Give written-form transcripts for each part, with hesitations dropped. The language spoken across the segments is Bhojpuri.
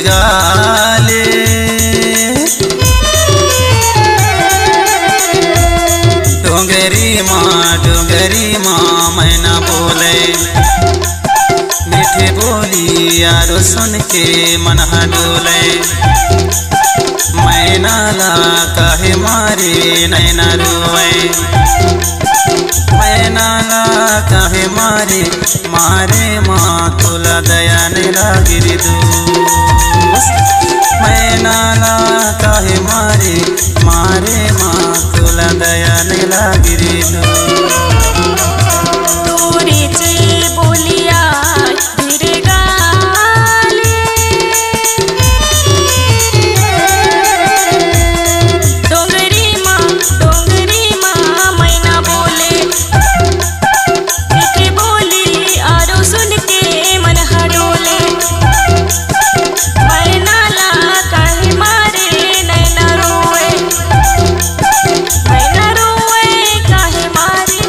गाले। डोंगरी माँ मैना बोले, मीठी बोली यारो सुन के मन डोले। मैना ला काहे मारे नैना रोए, मैना ला काहे मारे माँ तोला दया नहीं लागिरी दोस्त। मैना ला काहे मारे माँ तोला दया नहीं लागिरी दोस्त। बोलिया धीरे गाले, डोंगरी माँ मैना बोले, मीठी बोली आरो सुन के मन डोले। मैना ला काहे मारे नैना रोए, मैना रोए काहे मारे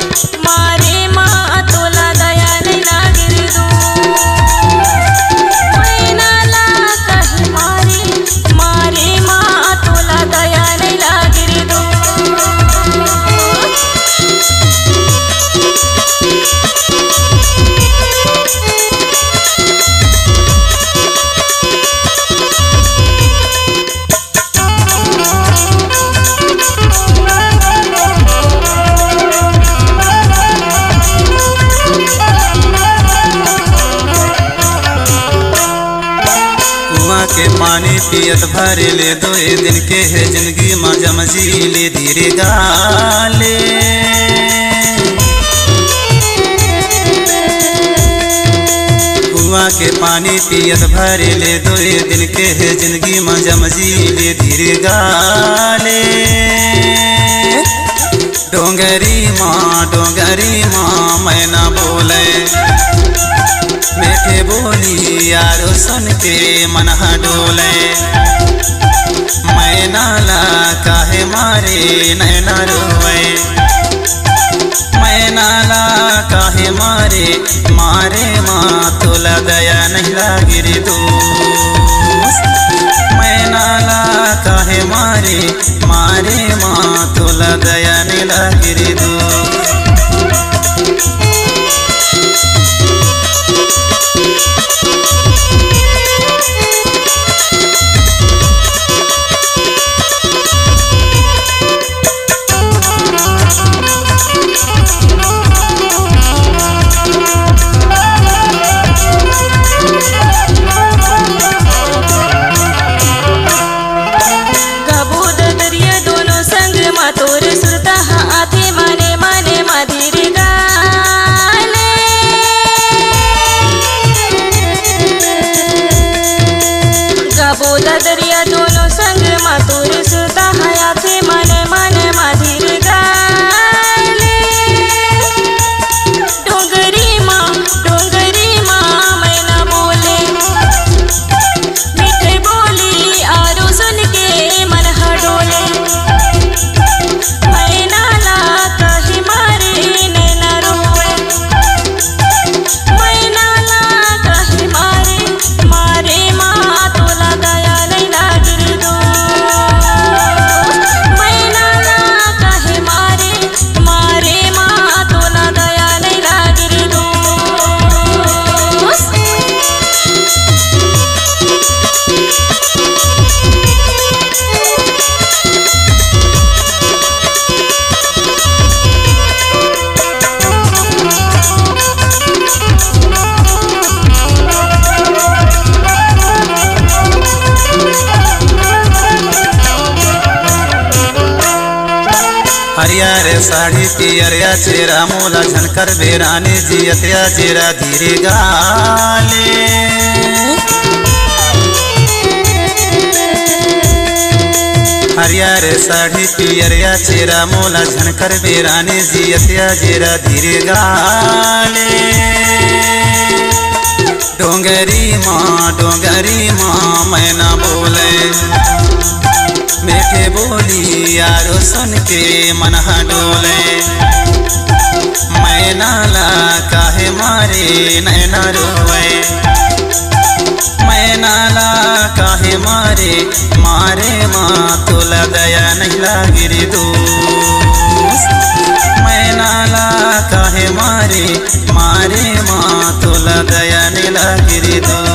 माँ तोला दया नहीं लागिरी दोस्त। मैना ला काहे मारे माँ तोला दया नहीं लागिरी दोस्त। कुआं के पानी पियत भरे ले, दो दिन के है जिंदगी मजा मजी ले धीरे गाले। कुआं के पानी पियत भरे ले, दो दिन के है जिंदगी मजा मजी ले धीरे गाले। डोंगरी माँ मैना बोले, मीठे बोली यारो सुन के मन डोले। मैना ला काहे मारे नैना रोए, मैना ला काहे मारे माँ तोला दया नहीं लागिरी दोस्त। मैना ला काहे मारे माँ तोला दया नहीं लागिरी दोस्त। दरिया दोनों संग माँ तोरे सुरता हया थे माने माधीर गाले। डोंगरी माँ मैना बोले, मीठे बोली आरो सुन के मन डोले। मैना ला काहे मारे नैना रोए, मैना ला काहे मारे माँ तोला दया नहीं लागिरी दोस्त। मैना ला काहे मारे माँ तोला दया नहीं लागिरी दोस्त। हरिया रे साड़ी पियरिया चेरा मोला झनकर बेरानी जियतिया जेरा धीरे गाले। हरिया रे साड़ी पियरिया चेरा मोला झनकर बेरानी जियतिया जेरा धीरे गाले। डोंगरी माँ मैना बोले, मीठे बोली यारो सुन के मन डोले। मैना ला काहे मारे नैना रोए, मैना नाला काहे मारे मारे माँ तोला दया नहीं लागे रे दोस्त। मैं नाला काहे मारे मारे माँ तोला दया नहीं लागे रे दोस्त।